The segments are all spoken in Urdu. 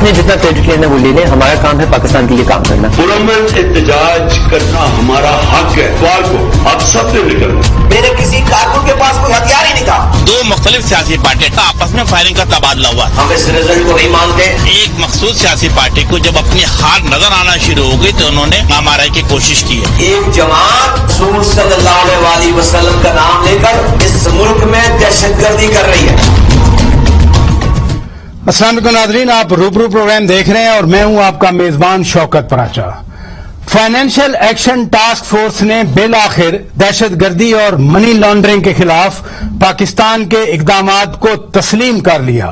جتنے جتنا کریڈٹ لینا وہ لے لیں، ہمارا کام ہے پاکستان کے لیے کام کرنا. پرامن احتجاج کرنا ہمارا حق ہے. سوال کو آپ سب سے نکلنا. میرے کسی کارکن کے پاس کوئی ہتھیار ہی نہیں تھا. دو مختلف سیاسی پارٹیوں کا آپس میں فائرنگ کا تبادلہ ہوا. ہم اس رزلٹ کو نہیں مانتے. ایک مخصوص سیاسی پارٹی کو جب اپنی ہار نظر آنا شروع ہو گئی تو انہوں نے نامآرائی کی کوشش کی ہے. ایک جماعت رسول صلی اللہ علیہ وسلم کا نام لے کر اس ملک میں دہشت گردی کر رہی ہے. السلام علیکم ناظرین، آپ روبرو پروگرام دیکھ رہے ہیں اور میں ہوں آپ کا میزبان Shaukat Paracha. Financial action task force نے بالآخر دہشت گردی اور منی لانڈرنگ کے خلاف پاکستان کے اقدامات کو تسلیم کر لیا.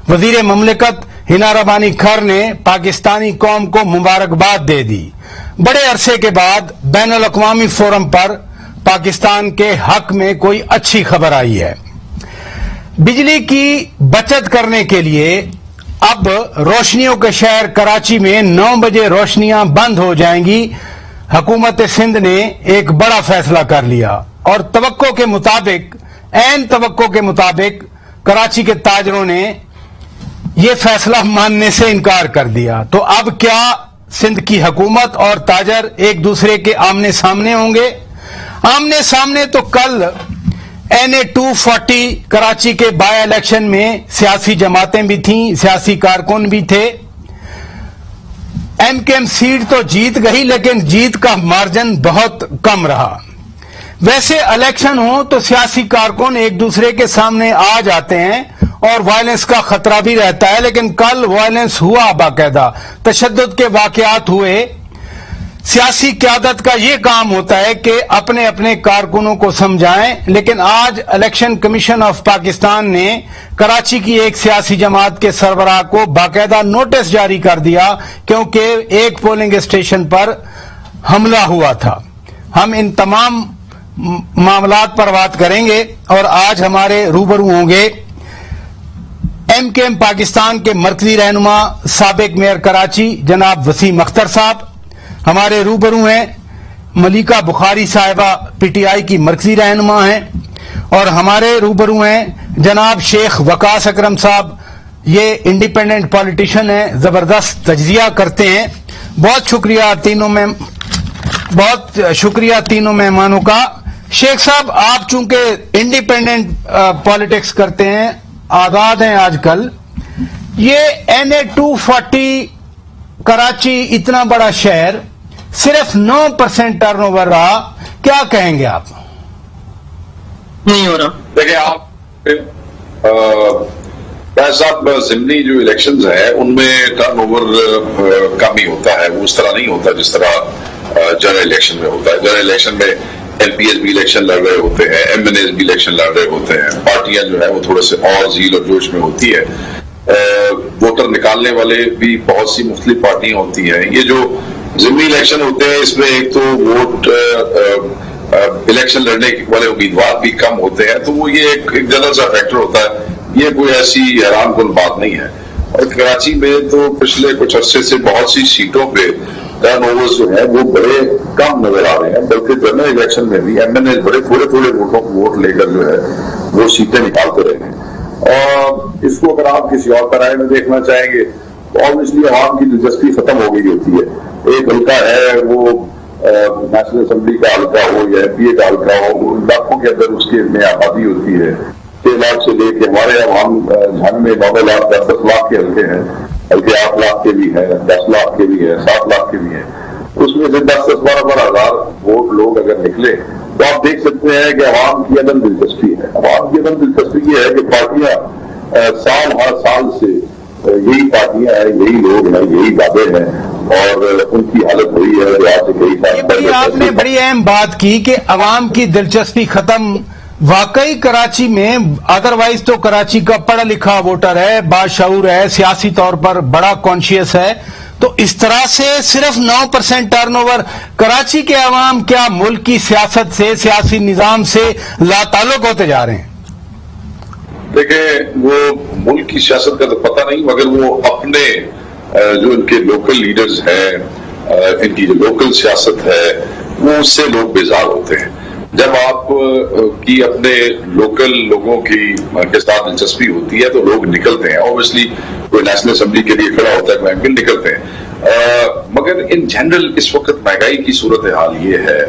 وزیر مملکت ہنا ربانی کھر نے پاکستانی قوم کو مبارکباد دے دی. بڑے عرصے کے بعد بین الاقوامی فورم پر پاکستان کے حق میں کوئی اچھی خبر آئی ہے. بجلی کی بچت کرنے کے لیے اب روشنیوں کے شہر کراچی میں 9 بجے روشنیاں بند ہو جائیں گی. حکومت سندھ نے ایک بڑا فیصلہ کر لیا اور توقع کے مطابق کراچی کے تاجروں نے یہ فیصلہ ماننے سے انکار کر دیا. تو اب کیا سندھ کی حکومت اور تاجر ایک دوسرے کے آمنے سامنے ہوں گے؟ آمنے سامنے تو کل NA 240 کراچی کے بائی الیکشن میں سیاسی جماعتیں بھی تھیں، سیاسی کارکن بھی تھے. MKM سیٹ تو جیت گئی لیکن جیت کا مارجن بہت کم رہا. ویسے الیکشن ہو تو سیاسی کارکن ایک دوسرے کے سامنے آ جاتے ہیں اور وائلنس کا خطرہ بھی رہتا ہے، لیکن کل وائلنس ہوا، باقاعدہ تشدد کے واقعات ہوئے. سیاسی قیادت کا یہ کام ہوتا ہے کہ اپنے اپنے کارکنوں کو سمجھائیں، لیکن آج الیکشن کمیشن آف پاکستان نے کراچی کی ایک سیاسی جماعت کے سربراہ کو باقاعدہ نوٹس جاری کر دیا کیونکہ ایک پولنگ اسٹیشن پر حملہ ہوا تھا. ہم ان تمام معاملات پر بات کریں گے اور آج ہمارے روبرو ہوں گے MKM پاکستان کے مرکزی رہنما سابق میئر کراچی جناب وسیم اختر صاحب. ہمارے روبرو ہیں ملیکہ بخاری صاحبہ PTI کی مرکزی رہنما ہیں، اور ہمارے روبرو ہیں جناب شیخ وقاص اکرم صاحب. یہ انڈیپینڈنٹ پولیٹیشین ہیں، زبردست تجزیہ کرتے ہیں. بہت شکریہ تینوں مہمانوں کا. شیخ صاحب، آپ چونکہ انڈیپینڈنٹ پالیٹکس کرتے ہیں، آزاد ہیں آج کل، یہ NA 240 کراچی اتنا بڑا شہر صرف 9% ٹرن اوور رہا، کیا کہیں گے آپ؟ نہیں ہو رہا. دیکھیں آپ صاحب، ضمنی جو الیکشنز ہیں ان میں ٹرن اوور کم ہی ہوتا ہے. وہ اس طرح نہیں ہوتا جس طرح جنرل الیکشن میں ہوتا ہے. جنرل الیکشن میں LPS بھی الیکشن لڑ رہے ہوتے ہیں، MNAs بھی الیکشن لڑ رہے ہوتے ہیں. پارٹیاں جو ہے وہ تھوڑے سے اور ذیل اور جوش میں ہوتی ہے. ووٹر نکالنے والے بھی بہت سی مختلف پارٹیاں ہوتی ہیں. یہ جو ضمنی الیکشن ہوتے ہیں اس میں ایک تو ووٹ الیکشن لڑنے والے امیدوار بھی کم ہوتے ہیں، تو وہ یہ ایک جنرل سا فیکٹر ہوتا ہے. یہ کوئی ایسی حیران کن بات نہیں ہے. اور کراچی میں تو پچھلے کچھ عرصے سے بہت سی سیٹوں پہ ٹرن اوور جو ہیں وہ بڑے کم نظر آ رہے ہیں، بلکہ جنرل الیکشن میں بھی MNA بڑے تھوڑے ووٹوں کو ووٹ لے کر جو ہے وہ سیٹیں نکالتے رہے ہیں. اور اس کو اگر آپ کسی اور طرح میں دیکھنا چاہیں گے تو obviously عوام کی دلچسپی ختم ہو گئی ہوتی ہے. ایک حلقہ ہے، وہ نیشنل اسمبلی کا حلقہ ہو یا MPA کا حلقہ ہو، ان لاکھوں کے اندر اس کے میں آبادی ہوتی ہے. 6 لاکھ سے لے کے ہمارے عوام جھنگ میں 9 لاکھ 10 لاکھ کے حلقے ہیں، بلکہ 8 لاکھ کے بھی ہیں، 10 لاکھ کے بھی ہیں، 7 لاکھ کے بھی ہیں. اس میں سے 10-12 ہزار ووٹ لوگ اگر نکلے تو آپ دیکھ سکتے ہیں کہ عوام کی عدم دلچسپی ہے. عوام کی عدم دلچسپی یہ ہے کہ پارٹیاں سال ہر سال سے یہی پارٹیاں ہیں، یہی لوگ ہیں، یہی وعدے ہیں، اور ان کی حالت وہی ہے جو آج سے کئی سال پہلے. آپ نے بڑی اہم بات کی کہ عوام کی دلچسپی ختم. واقعی کراچی میں ادروائز تو کراچی کا پڑھا لکھا ووٹر ہے، باشعور ہے، سیاسی طور پر بڑا کانشیس ہے، تو اس طرح سے صرف 9% ٹرن اوور. کراچی کے عوام کیا ملک کی سیاست سے، سیاسی نظام سے لا تعلق ہوتے جا رہے ہیں؟ دیکھیں، وہ ملک کی سیاست کا تو پتہ نہیں، مگر وہ اپنے جو ان کے لوکل لیڈرز ہیں، ان کی جو لوکل سیاست ہے وہ اس سے لوگ بیزار ہوتے ہیں. جب آپ کی اپنے لوکل لوگوں کے ساتھ دلچسپی ہوتی ہے تو لوگ نکلتے ہیں. اوبیسلی کوئی نیشنل اسمبلی کے لیے کھڑا ہوتا ہے, کوئی ایم نکلتے ہیں, مگر ان جنرل اس وقت مہنگائی کی صورتحال یہ ہے,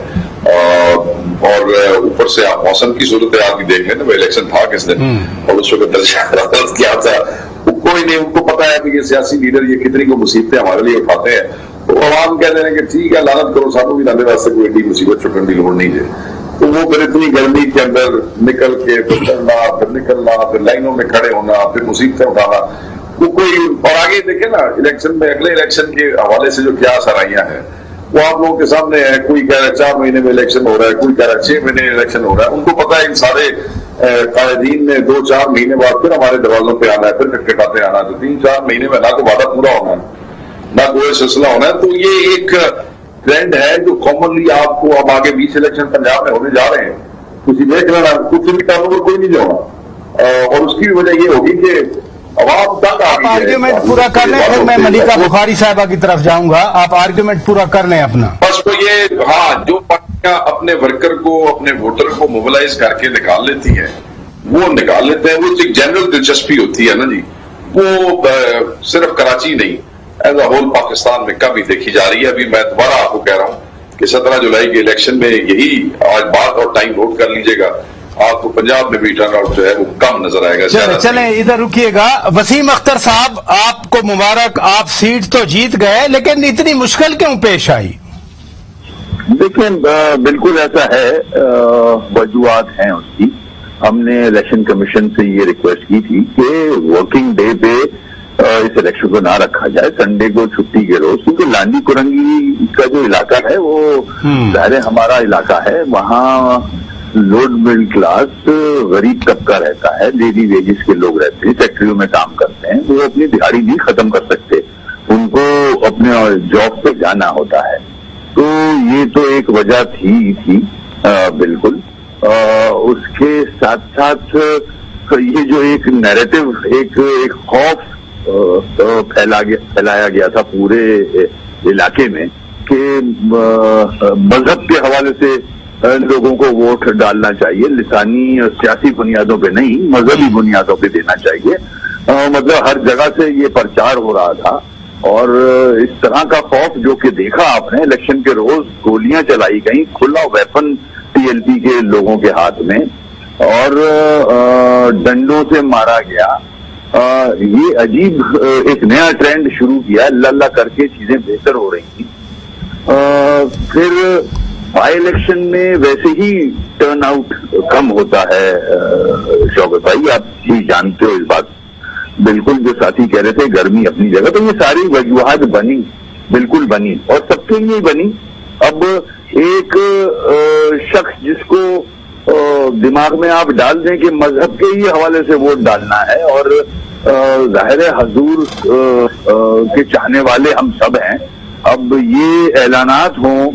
اور اوپر سے آپ موسم کی صورتحال بھی دیکھ لیں نا. وہ الیکشن تھا کس دن اور اس وقت درج کیا تھا, کوئی نہیں, ان کو پتا ہے کہ یہ سیاسی لیڈر یہ کتنی کو مصیبتیں ہمارے لیے اٹھاتے ہیں. تو عوام کہتے ہیں کہ ٹھیک ہے لعنت کرو, سانو بھی لانے واسطے کوئی ایڈی مصیبت چکن کی لوڑ نہیں ہے. تو وہ پھر اتنی گرمی کے اندر نکل کے پھر چلنا, پھر نکلنا, پھر لائنوں میں کھڑے ہونا, پھر مصیبتیں اٹھانا, وہ کوئی. اور آگے دیکھیں نا الیکشن میں, اگلے الیکشن کے حوالے سے جو کیا سرائیاں ہیں وہ آپ لوگوں کے سامنے ہے. کوئی کہہ رہا ہے 4 مہینے میں الیکشن ہو رہا ہے, کوئی کہہ رہا ہے 6 مہینے الیکشن ہو رہا ہے. ان کو پتا ہے ان سارے قائدین نے 2-4 مہینے بعد پھر ہمارے دروازوں پہ آنا ہے, پھر کٹکھٹاتے آنا ہے. تو 3-4 مہینے میں نہ تو وعدہ پورا ہونا ہے نہ کوئی سلسلہ ہونا ہے. تو یہ ایک ٹرینڈ ہے جو کامنلی آپ کو اب آگے 20 الیکشن پنجاب میں ہونے جا رہے ہیں. کسی دیکھ لینا کچھ بھی ٹرن اوور کوئی نہیں جو ہونا, اور اس کی وجہ یہ ہوگی کہ عوام تک آرگیومنٹ پورا کر لیں, پھر میں ملیکہ بخاری صاحبہ کی طرف جاؤں گا. آپ آرگیومنٹ پورا کر لیں اپنا. بس تو یہ, ہاں, جو پارٹیاں اپنے ورکر کو, اپنے ووٹر کو موبلائز کر کے نکال لیتی ہیں وہ نکال لیتے ہیں. وہ ایک جنرل دلچسپی ہوتی ہے نا جی, وہ صرف کراچی نہیں ایز اے ہول پاکستان میں کم ہی دیکھی جا رہی ہے. ابھی میں دوبارہ آپ کو کہہ رہا ہوں کہ 17 جولائی کے الیکشن میں یہی آج بات اور ٹائم نوٹ کر لیجئے گا, آپ کو پنجاب میں بھی ٹرن آؤٹ جو ہے وہ کم نظر آئے گا. چلیں ادھر رکیے گا. وسیم اختر صاحب, آپ کو مبارک, آپ سیٹ تو جیت گئے لیکن اتنی مشکل کیوں پیش آئی؟ دیکھیں بالکل ایسا ہے, وجوہات ہیں اس کی. ہم نے الیکشن کمیشن سے یہ ریکویسٹ کی تھی کہ ورکنگ ڈے پہ اس الیکشن کو نہ رکھا جائے, سنڈے کو چھٹی کے روز, کیونکہ لانڈی کرنگی کا جو علاقہ ہے وہ ظاہر ہمارا علاقہ ہے. وہاں لوڈ مڈل کلاس غریب طبقہ رہتا ہے, ڈیلی ویجز کے لوگ رہتے ہیں, فیکٹریوں میں کام کرتے ہیں, وہ اپنی دیہاڑی نہیں ختم کر سکتے, ان کو اپنے جاب پہ جانا ہوتا ہے. تو یہ تو ایک وجہ تھی بالکل. اس کے ساتھ ساتھ یہ جو ایک نیریٹو, ایک خوف پھیلایا گیا تھا پورے علاقے میں کہ مذہب کے حوالے سے لوگوں کو ووٹ ڈالنا چاہیے, لسانی اور سیاسی بنیادوں پہ نہیں, مذہبی بنیادوں پہ دینا چاہیے. مطلب ہر جگہ سے یہ پرچار ہو رہا تھا, اور اس طرح کا خوف جو کہ دیکھا آپ نے الیکشن کے روز, گولیاں چلائی گئیں, کھلا ویپن TLP کے لوگوں کے ہاتھ میں, اور ڈنڈوں سے مارا گیا. یہ عجیب ایک نیا ٹرینڈ شروع کیا, اللہ کر کے چیزیں بہتر ہو رہی تھیں. پھر بائی الیکشن میں ویسے ہی ٹرن آؤٹ کم ہوتا ہے. شوکت بھائی آپ ہی جانتے ہو اس بات, بالکل جو ساتھی کہہ رہے تھے گرمی اپنی جگہ, تو یہ ساری وجوہات بنی, بالکل بنی, اور سب کے لیے بنی. اب ایک شخص جس کو دماغ میں آپ ڈال دیں کہ مذہب کے ہی حوالے سے ووٹ ڈالنا ہے, اور ظاہر حضور کے چاہنے والے ہم سب ہیں, اب یہ اعلانات ہوں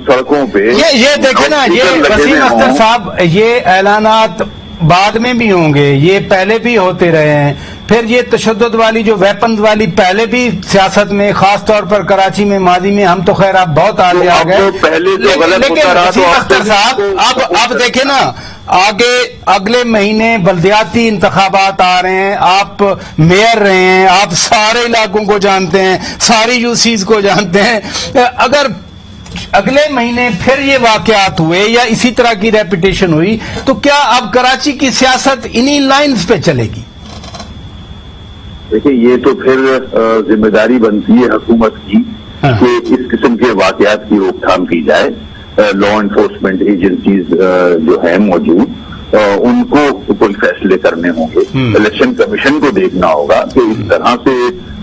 سڑکوں پہ, یہ دیکھیں نا, یہ وسیم اختر صاحب, یہ اعلانات بعد میں بھی ہوں گے, یہ پہلے بھی ہوتے رہے ہیں. پھر یہ تشدد والی جو ویپنز والی پہلے بھی سیاست میں, خاص طور پر کراچی میں ماضی میں, ہم تو خیر آپ بہت آگے آ گئے, لیکن وسیم اختر صاحب اب دیکھیں نا, آگے اگلے مہینے بلدیاتی انتخابات آ رہے ہیں, آپ میئر رہے ہیں, آپ سارے علاقوں کو جانتے ہیں, ساری UCs کو جانتے ہیں. اگر اگلے مہینے پھر یہ واقعات ہوئے یا اسی طرح کی ریپیٹیشن ہوئی تو کیا اب کراچی کی سیاست انہی لائنز پہ چلے گی؟ دیکھیں یہ تو پھر ذمہ داری بنتی ہے حکومت کی کہ اس قسم کے واقعات کی روک تھام کی جائے. لا انفورسمنٹ ایجنسیز جو ہیں موجود, ان کو کوئی فیصلے کرنے ہوں گے. الیکشن کمیشن کو دیکھنا ہوگا کہ اس طرح سے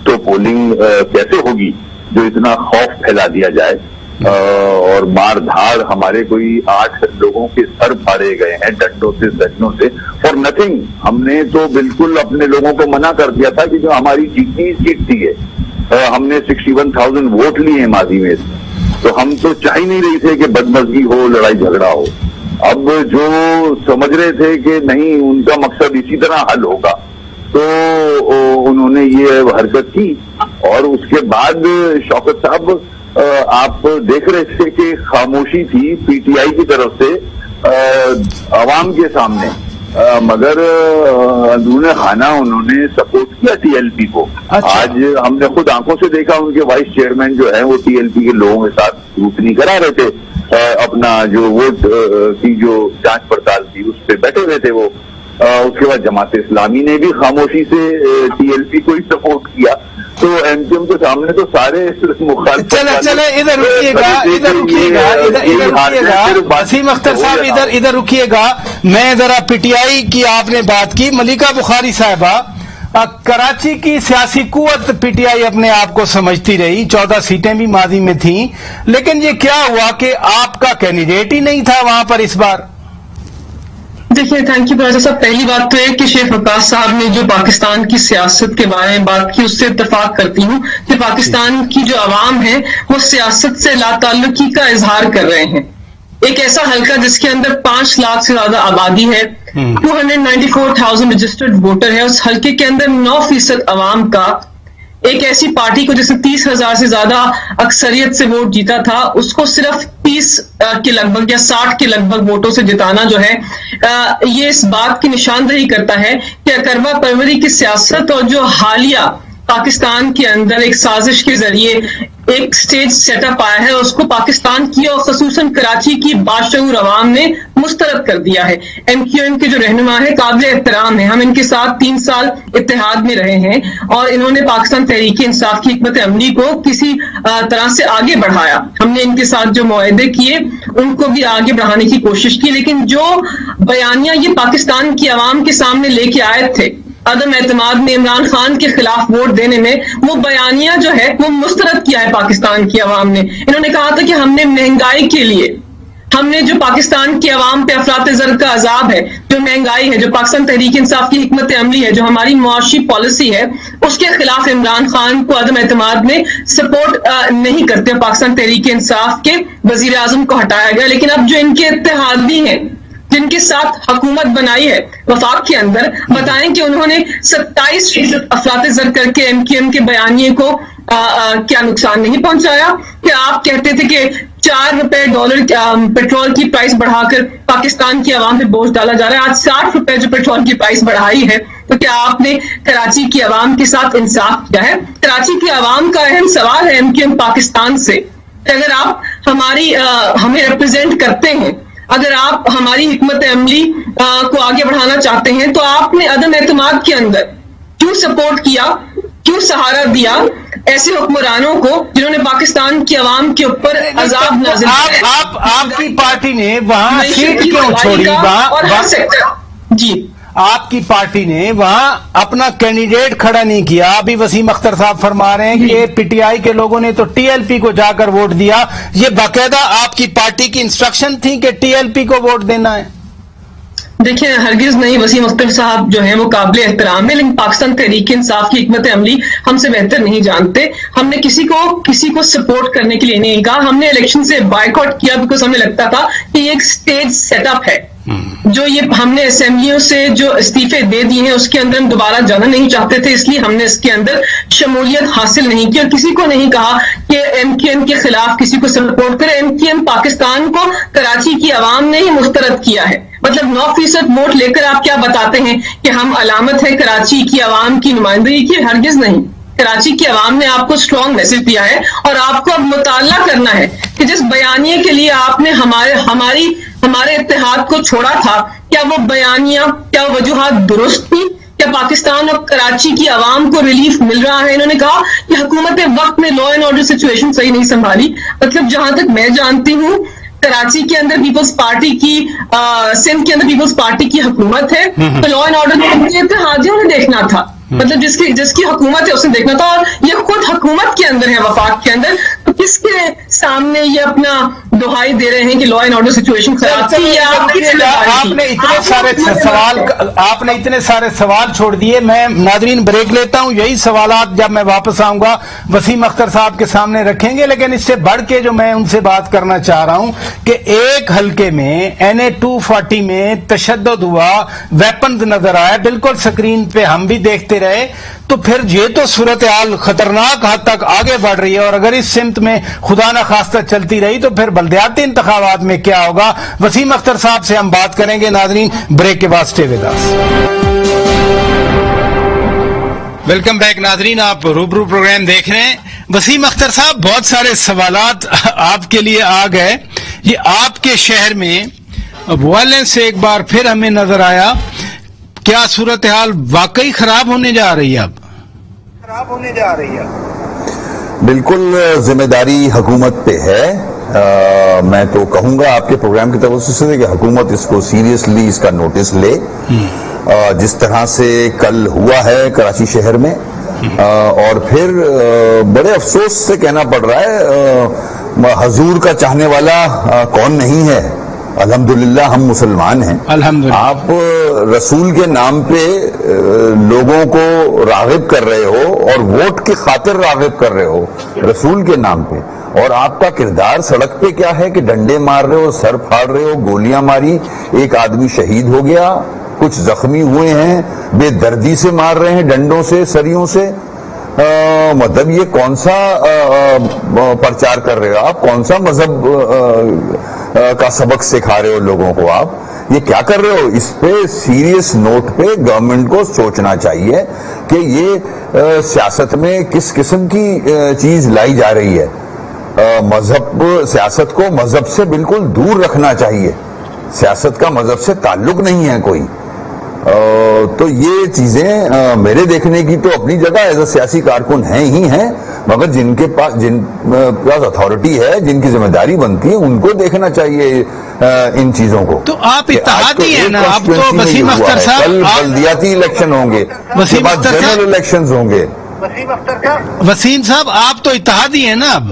تو پولنگ کیسے ہوگی جو اتنا خوف پھیلا دیا جائے, اور مار دھاڑ. ہمارے کوئی 8 لوگوں کے سر پھاڑے گئے ہیں ڈنڈوں سے, سجنوں سے, فار نتھنگ. ہم نے تو بالکل اپنے لوگوں کو منع کر دیا تھا کہ جو ہماری جیتنی جیتتی ہے. ہم نے 61,000 ووٹ لیے ہیں ماضی میں, تو ہم تو چاہ ہی نہیں رہی تھے کہ بدمزگی ہو, لڑائی جھگڑا ہو. اب جو سمجھ رہے تھے کہ نہیں ان کا مقصد اسی طرح حل ہوگا, تو انہوں نے یہ حرکت کی. اور اس کے بعد شوکت صاحب آپ دیکھ رہے تھے کہ خاموشی تھی پی ٹی آئی کی طرف سے عوام کے سامنے، مگر اندرون خانہ انہوں نے سپورٹ کیا ٹی ایل پی کو. آج ہم نے خود آنکھوں سے دیکھا ان کے وائس چیئرمین جو ہیں وہ ٹی ایل پی کے لوگوں کے ساتھ روٹنی کرا رہے تھے، اپنا جو ووٹ کی جو جانچ پڑتال تھی اس پہ بیٹھے ہوئے تھے وہ. اس کے بعد جماعت اسلامی نے بھی خاموشی سے ٹی ایل پی کو ہی سپورٹ کیا. تو ایم کیو ایم کے سامنے تو سارے چلے ادھر رکیے گا وسیم اختر صاحب، ادھر رکیے گا. میں ذرا پی ٹی آئی کی آپ نے بات کی، ملیکہ بخاری صاحبہ، کراچی کی سیاسی قوت پی ٹی آئی اپنے آپ کو سمجھتی رہی، 14 سیٹیں بھی ماضی میں تھیں، لیکن یہ کیا ہوا کہ آپ کا کینڈیڈیٹ ہی نہیں تھا وہاں پر اس بار؟ دیکھیے تھینک یو پروفیسر صاحب. پہلی بات تو ہے کہ شیخ وقاص صاحب نے جو پاکستان کی سیاست کے بارے میں بات کی اس سے اتفاق کرتی ہوں کہ پاکستان کی جو عوام ہے وہ سیاست سے لا تعلقی کا اظہار کر رہے ہیں. ایک ایسا حلقہ جس کے اندر 5 لاکھ سے زیادہ آبادی ہے، 294,000 رجسٹرڈ ووٹر ہے، اس حلقے کے اندر 9% عوام کا ایک ایسی پارٹی کو جس نے 30,000 سے زیادہ اکثریت سے ووٹ جیتا تھا اس کو صرف 30 کے لگ بھگ یا 60 کے لگ بھگ ووٹوں سے جتانا جو ہے یہ اس بات کی نشاندہی کرتا ہے کہ اکرما پروری کی سیاست اور جو حالیہ پاکستان کے اندر ایک سازش کے ذریعے ایک سٹیج سیٹ اپ آیا ہے اس کو پاکستان کی اور خصوصاً کراچی کی باشعور عوام نے مسترد کر دیا ہے. ایم کیو ایم کے جو رہنما ہے قابل احترام ہے، ہم ان کے ساتھ 3 سال اتحاد میں رہے ہیں اور انہوں نے پاکستان تحریک انصاف کی حکمت عملی کو کسی طرح سے آگے بڑھایا. ہم نے ان کے ساتھ جو معاہدے کیے ان کو بھی آگے بڑھانے کی کوشش کی، لیکن جو بیانیہ یہ پاکستان کی عوام کے سامنے لے کے آئے تھے عدم اعتماد میں عمران خان کے خلاف ووٹ دینے میں، وہ بیانیہ جو ہے وہ مسترد کیا ہے پاکستان کی عوام نے. انہوں نے کہا تھا کہ ہم نے مہنگائی کے لیے، ہم نے جو پاکستان کی عوام پہ افراط زر کا عذاب ہے، جو مہنگائی ہے، جو پاکستان تحریک انصاف کی حکمت عملی ہے، جو ہماری معاشی پالیسی ہے، اس کے خلاف عمران خان کو عدم اعتماد میں سپورٹ نہیں کرتے. پاکستان تحریک انصاف کے وزیر اعظم کو ہٹایا گیا، لیکن اب جو ان کے اتحادی ہیں جن کے ساتھ حکومت بنائی ہے وفاق کے اندر، بتائیں کہ انہوں نے 27% افراط زر کر کے ایم کیو ایم کے بیانیے کو کیا نقصان نہیں پہنچایا؟ کہ آپ کہتے تھے کہ $4 پیٹرول کی پرائس بڑھا کر پاکستان کی عوام پہ بوجھ ڈالا جا رہا ہے، آج $60 جو پیٹرول کی پرائس بڑھائی ہے، تو کیا آپ نے کراچی کی عوام کے ساتھ انصاف کیا ہے؟ کراچی کی عوام کا اہم سوال ہے ایم کیو ایم پاکستان سے کہ اگر آپ ہمیں ریپرزینٹ کرتے ہیں، اگر آپ ہماری حکمت عملی کو آگے بڑھانا چاہتے ہیں، تو آپ نے عدم اعتماد کے اندر کیوں سپورٹ کیا، کیوں سہارا دیا ایسے حکمرانوں کو جنہوں نے پاکستان کی عوام کے اوپر عذاب نازل کیا؟ آپ کی پارٹی نے وہاں سیٹ کیوں چھوڑی؟ اور ہر سیکٹر جی آپ کی پارٹی نے وہاں اپنا کینڈیڈیٹ کھڑا نہیں کیا. ابھی وسیم اختر صاحب فرما رہے ہیں کہ پی ٹی آئی کے لوگوں نے تو ٹی ایل پی کو جا کر ووٹ دیا. یہ باقاعدہ آپ کی پارٹی کی انسٹرکشن تھی کہ ٹی ایل پی کو ووٹ دینا ہے؟ دیکھیں ہرگز نہیں. وسیم اختر صاحب جو ہیں وہ قابل احترام ہے، لیکن پاکستان تحریک انصاف کی حکمت عملی ہم سے بہتر نہیں جانتے. ہم نے کسی کو سپورٹ کرنے کے لیے نہیں کہا، ہم نے الیکشن سے بائیکاٹ کیا بیکاز ہمیں لگتا تھا کہ یہ ایک سٹیج سیٹ اپ ہے. جو یہ ہم نے اسمبلیوں سے جو استعفے دے دیے ہیں اس کے اندر ہم دوبارہ جانا نہیں چاہتے تھے، اس لیے ہم نے اس کے اندر شمولیت حاصل نہیں کی اور کسی کو نہیں کہا کہ ایم کیو ایم کے خلاف کسی کو سپورٹ کرے. ایم کیو ایم پاکستان کو کراچی کی عوام نے ہی مسترد کیا ہے. مطلب 9% ووٹ لے کر آپ کیا بتاتے ہیں کہ ہم علامت ہے کراچی کی عوام کی نمائندگی کی؟ ہرگز نہیں. کراچی کی عوام نے آپ کو اسٹرانگ میسج دیا ہے اور آپ کو اب مطالعہ کرنا ہے کہ جس بیانیے کے لیے آپ نے ہمارے اتحاد کو چھوڑا تھا، کیا وہ بیانیہ، کیا وہ وجوہات درست تھی؟ کیا پاکستان اور کراچی کی عوام کو ریلیف مل رہا ہے؟ انہوں نے کہا کہ حکومت وقت میں لا اینڈ آرڈر سچویشن صحیح نہیں سنبھالی. مطلب جہاں تک میں جانتی ہوں کراچی کے اندر پیپلز پارٹی کی، سندھ کے اندر پیپلز پارٹی کی حکومت ہے، تو لا اینڈ آرڈر اتحادیوں نے دیکھنا تھا. مطلب جس کی حکومت ہے اسے دیکھنا تھا، اور یہ خود حکومت کے اندر ہے وفاق کے اندر، تو کس کے سامنے یہ اپنا دہائی دے رہے ہیں کہ لا اینڈ آرڈر سچویشن خراب تھی؟ آپ نے اتنے سارے سوال چھوڑ دیے. میں ناظرین بریک لیتا ہوں، یہی سوالات جب میں واپس آؤں گا وسیم اختر صاحب کے سامنے رکھیں گے. لیکن اس سے بڑھ کے جو میں ان سے بات کرنا چاہ رہا ہوں کہ ایک حلقے میں NA 240 میں تشدد ہوا، ویپنز نظر آئے، بالکل سکرین پہ ہم بھی دیکھتے رہے. تو پھر یہ تو صورتحال خطرناک حد تک آگے بڑھ رہی ہے، اور اگر اس سمت میں میں خدا نہ خواستہ چلتی رہی تو پھر بلدیاتی انتخابات میں کیا ہوگا؟ وسیم اختر صاحب سے ہم بات کریں گے. ناظرین بریک کے بعد stay with us. Welcome back ناظرین، آپ روبرو پروگرام دیکھ رہے ہیں. وسیم اختر صاحب، بہت سارے سوالات آپ کے لیے آ گئے. یہ آپ کے شہر میں وائلنس سے ایک بار پھر ہمیں نظر آیا. کیا صورتحال واقعی خراب ہونے جا رہی ہے؟ اب خراب ہونے جا رہی ہے. بالکل ذمہ داری حکومت پہ ہے. میں تو کہوں گا آپ کے پروگرام کی توسط سے کہ حکومت اس کو سیریسلی اس کا نوٹس لے. جس طرح سے کل ہوا ہے کراچی شہر میں، اور پھر بڑے افسوس سے کہنا پڑ رہا ہے حضور کا چاہنے والا کون نہیں ہے. الحمدللہ ہم مسلمان ہیں. آپ رسول کے نام پہ لوگوں کو راغب کر رہے ہو اور ووٹ کی خاطر راغب کر رہے ہو رسول کے نام پہ، اور آپ کا کردار سڑک پہ کیا ہے کہ ڈنڈے مار رہے ہو، سر پھاڑ رہے ہو، گولیاں ماری، ایک آدمی شہید ہو گیا، کچھ زخمی ہوئے ہیں، بے دردی سے مار رہے ہیں ڈنڈوں سے، سریوں سے. مطلب یہ کون سا پرچار کر رہے ہو آپ؟ کون سا مذہب کا سبق سکھا رہے ہو لوگوں کو آپ؟ یہ کیا کر رہے ہو؟ اس پہ سیریس نوٹ پہ گورنمنٹ کو سوچنا چاہیے کہ یہ سیاست میں کس قسم کی چیز لائی جا رہی ہے. مذہب سیاست کو مذہب سے بالکل دور رکھنا چاہیے. سیاست کا مذہب سے تعلق نہیں ہے کوئی. تو یہ چیزیں میرے دیکھنے کی تو اپنی جگہ ایز اے سیاسی کارکن ہیں ہی ہیں، مگر جن کے پاس اتھارٹی ہے، جن کی ذمہ داری بنتی ہے، ان کو دیکھنا چاہیے ان چیزوں کو. تو آپ اتحادی ہیں نا؟ آپ تو وسیم اختر صاحب، کل بلدیاتی الیکشن ہوں گے، اس کے بعد جنرل الیکشنز ہوں گے. وسیم صاحب آپ تو اتحادی ہیں نا؟ اب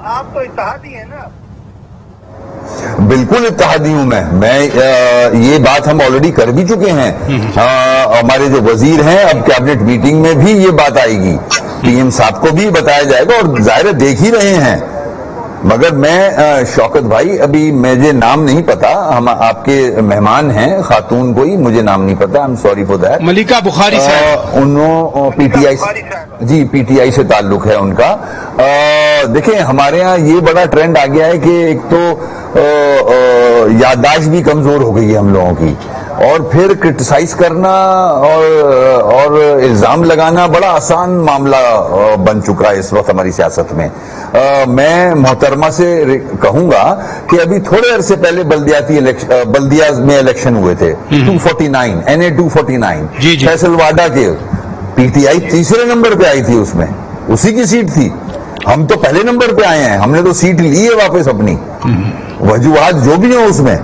آپ تو اتحادی ہیں نا؟ بالکل اتحادی ہوں میں یہ بات ہم آلریڈی کر بھی چکے ہیں. ہمارے جو وزیر ہیں، اب کیبنٹ میٹنگ میں بھی یہ بات آئے گی، پی ایم صاحب کو بھی بتایا جائے گا، اور ظاہر دیکھ ہی رہے ہیں. مگر میں شوکت بھائی، ابھی مجھے نام نہیں پتا، ہم آپ کے مہمان ہیں خاتون، کوئی مجھے نام نہیں پتا، I'm sorry for that. ملکہ بخاری صاحب، انہوں پی ٹی آئی، جی پی ٹی آئی سے تعلق ہے ان کا. دیکھیں ہمارے ہاں یہ بڑا ٹرینڈ آ گیا ہے کہ ایک تو یادداشت بھی کمزور ہو گئی ہے ہم لوگوں کی، اور پھر کرٹیسائز کرنا اور الزام لگانا بڑا آسان معاملہ بن چکا ہے اس وقت ہماری سیاست میں. میں محترمہ سے کہوں گا کہ ابھی تھوڑے عرصے پہلے بلدیہ میں الیکشن ہوئے تھے، 249 NA 249 فیصل واڈا کے. پی ٹی آئی تیسرے نمبر پہ آئی تھی، اس میں اسی کی سیٹ تھی. ہم تو پہلے نمبر پہ آئے ہیں، ہم نے تو سیٹ لی ہے واپس اپنی. وجوہات جو بھی ہیں، اس میں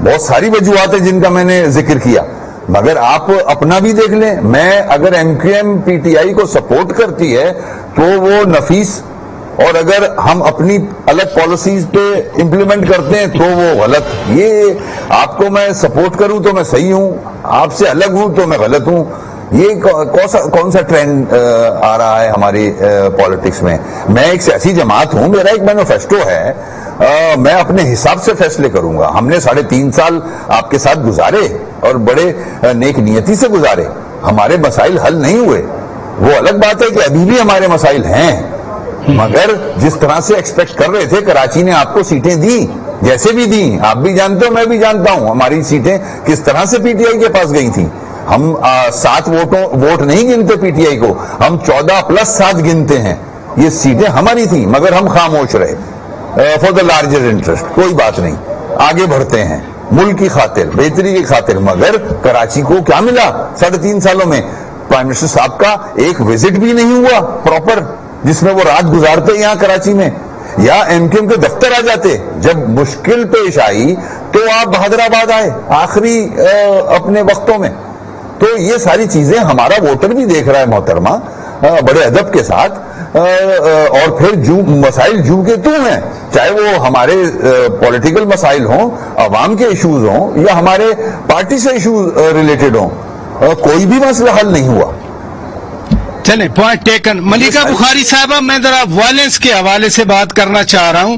بہت ساری وجوہات ہیں جن کا میں نے ذکر کیا، مگر آپ اپنا بھی دیکھ لیں. میں اگر M Q M P T I کو سپورٹ کرتی ہے تو وہ نفیس، اور اگر ہم اپنی الگ پالیسیز پہ امپلیمنٹ کرتے ہیں تو وہ غلط. یہ آپ کو میں سپورٹ کروں تو میں صحیح ہوں، آپ سے الگ ہوں تو میں غلط ہوں. یہ کون سا ٹرینڈ آ رہا ہے ہماری پالیٹکس میں؟ میں ایک سیاسی جماعت ہوں، میرا ایک مینیفیسٹو ہے، میں اپنے حساب سے فیصلے کروں گا. ہم نے 3.5 سال آپ کے ساتھ گزارے اور بڑے نیک نیتی سے گزارے. ہمارے مسائل حل نہیں ہوئے، وہ الگ بات ہے کہ ابھی بھی ہمارے مسائل ہیں، مگر جس طرح سے ایکسپیکٹ کر رہے تھے، کراچی نے آپ کو سیٹیں دی، جیسے بھی دی، آپ بھی جانتے ہو، میں بھی جانتا ہوں ہماری سیٹیں کس طرح سے پی ٹی آئی کے پاس گئی تھیں. ہم 7 ووٹ نہیں گنتے پی ٹی آئی کو، ہم 14+7 گنتے ہیں. یہ سیٹیں ہماری تھیں، مگر ہم خاموش رہے فار دا لارجر انٹرسٹ. کوئی بات نہیں، آگے بڑھتے ہیں ملک کی خاطر، بہتری کی خاطر. مگر کراچی کو کیا ملا 3.5 سالوں میں؟ پرائم منسٹر صاحب کا ایک وزٹ بھی نہیں ہوا پراپر، جس میں وہ رات گزارتے یہاں کراچی میں، یا ایم کیو ایم کے دفتر آ جاتے. جب مشکل پیش آئی تو آپ حیدرآباد آئے آخری اپنے وقتوں میں. تو یہ ساری چیزیں ہمارا ووٹر بھی دیکھ رہا ہے محترمہ، بڑے ادب کے ساتھ. اور پھر مسائل جو کے تو ہیں، چاہے وہ ہمارے پولیٹیکل مسائل ہوں، عوام کے ایشوز ہوں، یا ہمارے پارٹی سے ایشوز ریلیٹڈ ہوں، کوئی بھی مسئلہ حل نہیں ہوا. چلیں، پوائنٹ ٹیکن. ملکہ بخاری صاحبہ، میں ذرا وائلنس کے حوالے سے بات کرنا چاہ رہا ہوں.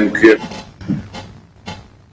MK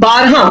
12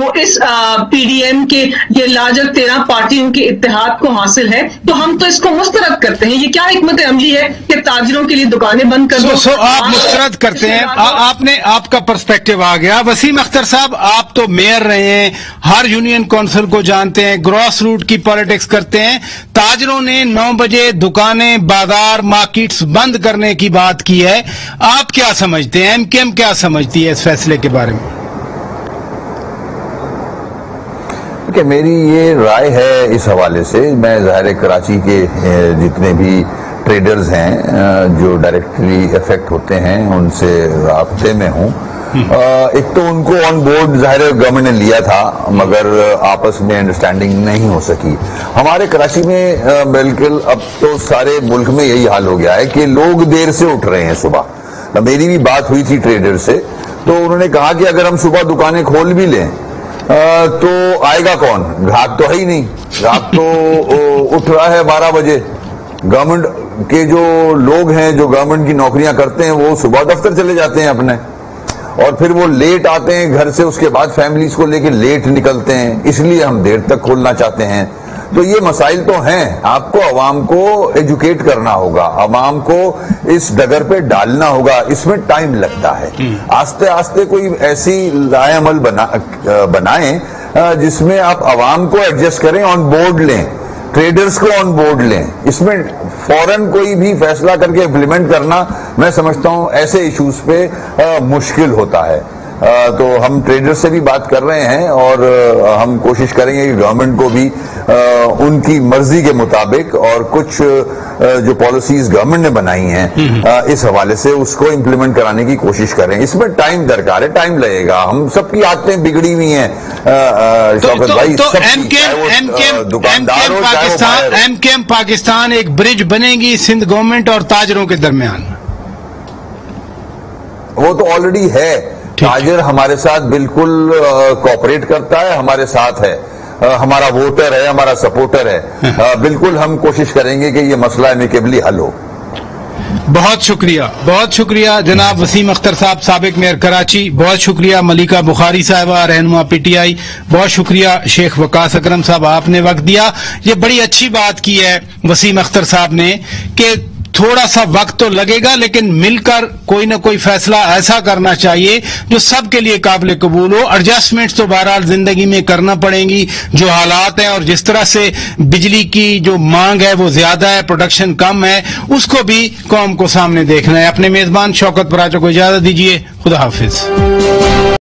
وہ اس PDM کے یہ لارجر 13 پارٹیوں کے اتحاد کو حاصل ہے، تو ہم تو اس کو مسترد کرتے ہیں. یہ کیا حکمت عملی ہے کہ تاجروں کے لیے دکانیں بند کر دو؟ آپ مسترد کرتے ہیں. آپ کا پرسپیکٹو آ گیا. وسیم اختر صاحب، آپ تو میئر رہے ہیں، ہر یونین کونسل کو جانتے ہیں، گراس روٹ کی پالیٹکس کرتے ہیں. تاجروں نے 9 بجے دکانیں، بازار، مارکیٹس بند کرنے کی بات کی ہے. آپ کیا سمجھتے ہیں؟ MKM کیا سمجھتی ہے اس فیصلے کے بارے میں؟ کہ میری یہ رائے ہے اس حوالے سے. میں ظاہر کراچی کے جتنے بھی ٹریڈرز ہیں جو ڈائریکٹلی افیکٹ ہوتے ہیں ان سے رابطے میں ہوں. ایک تو ان کو آن بورڈ ظاہر گورنمنٹ نے لیا تھا مگر آپس میں انڈرسٹینڈنگ نہیں ہو سکی. ہمارے کراچی میں بالکل اب تو سارے ملک میں یہی حال ہو گیا ہے کہ لوگ دیر سے اٹھ رہے ہیں صبح. میری بھی بات ہوئی تھی ٹریڈر سے، تو انہوں نے کہا کہ اگر ہم صبح دکانیں کھول بھی لیں تو آئے گا کون؟ گراہک تو ہے ہی نہیں. گراہک تو اٹھ رہا ہے 12 بجے. گورنمنٹ کے جو لوگ ہیں جو گورنمنٹ کی نوکریاں کرتے ہیں وہ صبح دفتر چلے جاتے ہیں اپنے، اور پھر وہ لیٹ آتے ہیں گھر سے، اس کے بعد فیملیز کو لے کے لیٹ نکلتے ہیں. اس لیے ہم دیر تک کھولنا چاہتے ہیں. تو یہ مسائل تو ہیں. آپ کو عوام کو ایجوکیٹ کرنا ہوگا، عوام کو اس ڈگر پہ ڈالنا ہوگا. اس میں ٹائم لگتا ہے. آستے آستے کوئی ایسی لائے عمل بنائیں جس میں آپ عوام کو ایڈجسٹ کریں، آن بورڈ لیں، ٹریڈرز کو آن بورڈ لیں. اس میں فوراً کوئی بھی فیصلہ کر کے امپلیمنٹ کرنا میں سمجھتا ہوں ایسے ایشوز پہ مشکل ہوتا ہے. تو ہم ٹریڈر سے بھی بات کر رہے ہیں اور ہم کوشش کریں گے کہ گورنمنٹ کو بھی ان کی مرضی کے مطابق اور کچھ جو پالیسیز گورنمنٹ نے بنائی ہیں اس حوالے سے اس کو امپلیمنٹ کرانے کی کوشش کریں. اس میں ٹائم درکار ہے، ٹائم لگے گا. ہم سب کی عادتیں بگڑی ہوئی ہیں شوکت بھائی. MKM پاکستان ایک برج بنے گی سندھ گورنمنٹ اور تاجروں کے درمیان. وہ تو آلریڈی ہے. تاجر ہمارے ساتھ بالکل کوآپریٹ کرتا ہے، ہمارے ساتھ ہے، ہمارا ووٹر ہے، ہمارا سپورٹر ہے. بالکل ہم کوشش کریں گے کہ یہ مسئلہ امیکیبلی حل ہو. بہت شکریہ جناب وسیم اختر صاحب، سابق میئر کراچی. بہت شکریہ ملیکہ بخاری صاحبہ، رہنما PTI. بہت شکریہ شیخ وقاص اکرم صاحب، آپ نے وقت دیا. یہ بڑی اچھی بات کی ہے وسیم اختر صاحب نے کہ تھوڑا سا وقت تو لگے گا لیکن مل کر کوئی نہ کوئی فیصلہ ایسا کرنا چاہیے جو سب کے لیے قابل قبول ہو. ایڈجسٹمنٹس تو بہرحال زندگی میں کرنا پڑیں گی. جو حالات ہیں اور جس طرح سے بجلی کی جو مانگ ہے وہ زیادہ ہے، پروڈکشن کم ہے، اس کو بھی قوم کو سامنے دیکھنا ہے. اپنے میزبان شوکت پراچا کو اجازت دیجیے. خدا حافظ.